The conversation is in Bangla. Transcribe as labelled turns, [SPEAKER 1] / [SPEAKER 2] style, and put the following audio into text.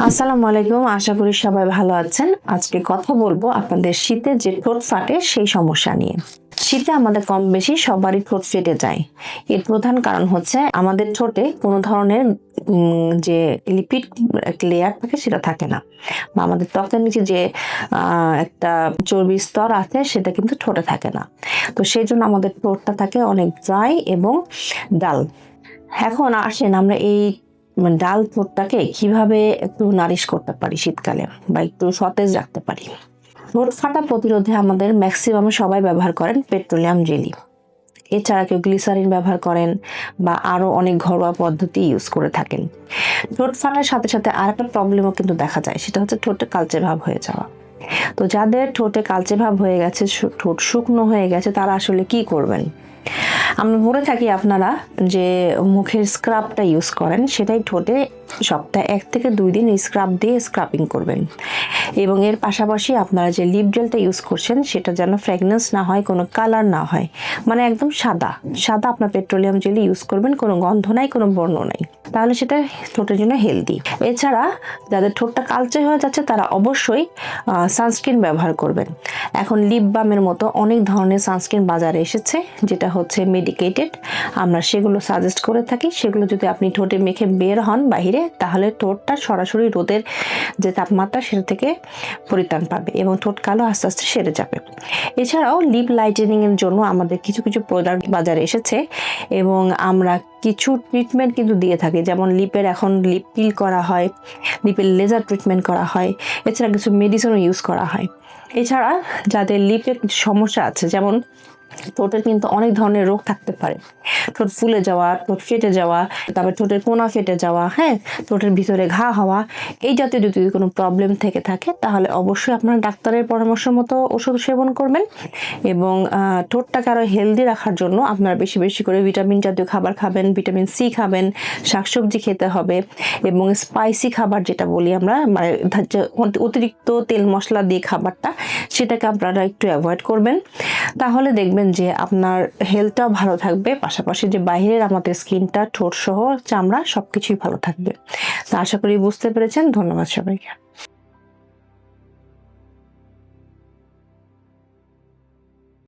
[SPEAKER 1] আসসালামু আলাইকুম, আশা করি সবাই ভালো আছেন। আজকে কথা বলবো আপনাদের শীতে যে ঠোঁট ফাটে সেই সমস্যা নিয়ে। শীতে আমাদের কম বেশি সবারই ঠোঁট ফেটে যায়। এর প্রধান কারণ হচ্ছে আমাদের ঠোঁটে কোনো ধরনের যে লিপিড লেয়ার থাকে সেটা থাকে না, বা আমাদের ত্বকের নিচে যে একটা চর্বির স্তর আছে সেটা কিন্তু ঠোঁটে থাকে না। তো সেই জন্য আমাদের ঠোঁটটা থাকে অনেক ড্রাই এবং ডাল। এখন আসেন আমরা এই ডাল ঠোঁটটাকে কিভাবে একটু নারিশ করতে পারি শীতকালে, বা একটু সতেজ রাখতে পারি। ঠোঁট ফাটা প্রতিরোধে আমাদের ম্যাক্সিমাম সবাই ব্যবহার করেন পেট্রোলিয়াম জেলি। এছাড়া কেউ গ্লিসারিন ব্যবহার করেন বা আরো অনেক ঘরোয়া পদ্ধতি ইউজ করে থাকেন। ঠোঁট ফাটার সাথে সাথে আর একটা প্রবলেমও কিন্তু দেখা যায়, সেটা হচ্ছে ঠোঁটে কালচে ভাব হয়ে যাওয়া। তো যাদের ঠোঁটে কালচে ভাব হয়ে গেছে, ঠোঁট শুকনো হয়ে গেছে, তারা আসলে কি করবেন? আমরা বলে থাকি আপনারা যে মুখের স্ক্রাবটা ইউজ করেন, সেটাই ঠোঁটে সপ্তাহে 1 থেকে 2 দিন স্ক্রাব দিয়ে স্ক্রাবিং করবেন। এবং এর পাশাপাশি আপনারা যে লিপ জেলটা ইউজ করছেন সেটা যেন ফ্র্যাগনেন্স না হয়, কোনো কালার না হয়, মানে একদম সাদা সাদা আপনার পেট্রোলিয়াম জেলি ইউজ করবেন, কোনো গন্ধ নাই, কোনো বর্ণ নাই, তাহলে সেটা ঠোঁটের জন্য হেলদি। এছাড়া যাদের ঠোঁটটা কালচে হয়ে যাচ্ছে তারা অবশ্যই সানস্ক্রিন ব্যবহার করবেন। এখন লিপ বামের মতো অনেক ধরনের সানস্ক্রিন বাজারে এসেছে, যেটা হচ্ছে মেডিকেটেড। আমরা সেগুলো সাজেস্ট করে থাকি। সেগুলো যদি আপনি ঠোঁটে মেখে বের হন বাইরে, তাহলে ঠোঁটটা সরাসরি রোদের যে তাপমাত্রা সেটা থেকে পরিত্রাণ পাবে এবং ঠোঁট কালো আস্তে আস্তে সেরে যাবে। এছাড়াও লিপ লাইটেনিং এর জন্য আমাদের কিছু কিছু প্রোডাক্ট বাজারে এসেছে এবং আমরা কিছু ট্রিটমেন্ট কিন্তু দিয়ে থাকি, যেমন লিপের এখন লিপ পিল করা হয়, লিপের লেজার ট্রিটমেন্ট করা হয়, এছাড়া কিছু মেডিসিনও ইউজ করা হয়। এছাড়া যাদের লিপের কিছু সমস্যা আছে, যেমন ঠোঁটের কিন্তু অনেক ধরনের রোগ থাকতে পারে, ঠোঁট ফুলে যাওয়া, ঠোঁট ফেটে যাওয়া, তারপর ঠোঁটের কোনা ফেটে যাওয়া, হ্যাঁ, ঠোঁটের ভিতরে ঘা হওয়া, এই জাতীয় যদি কোনো প্রবলেম থেকে থাকে তাহলে অবশ্যই আপনার ডাক্তারের পরামর্শ মতো ওষুধ সেবন করবেন। এবং ঠোঁটটাকে আরো হেলদি রাখার জন্য আপনারা বেশি বেশি করে ভিটামিন জাতীয় খাবার খাবেন, ভিটামিন সি খাবেন, শাকসবজি খেতে হবে, এবং স্পাইসি খাবার যেটা বলি আমরা, মানে অতিরিক্ত তেল মশলা দিয়ে খাবারটা, সেটাকে আপনারা একটু অ্যাভয়েড করবেন। তাহলে দেখবেন যে আপনার হেলথটাও ভালো থাকবে, পাশাপাশি যে বাইরের আমাদের স্কিনটা, ঠোঁট সহ চামড়া সবকিছুই ভালো থাকবে। তো আশা করি বুঝতে পেরেছেন। ধন্যবাদ সবাইকে।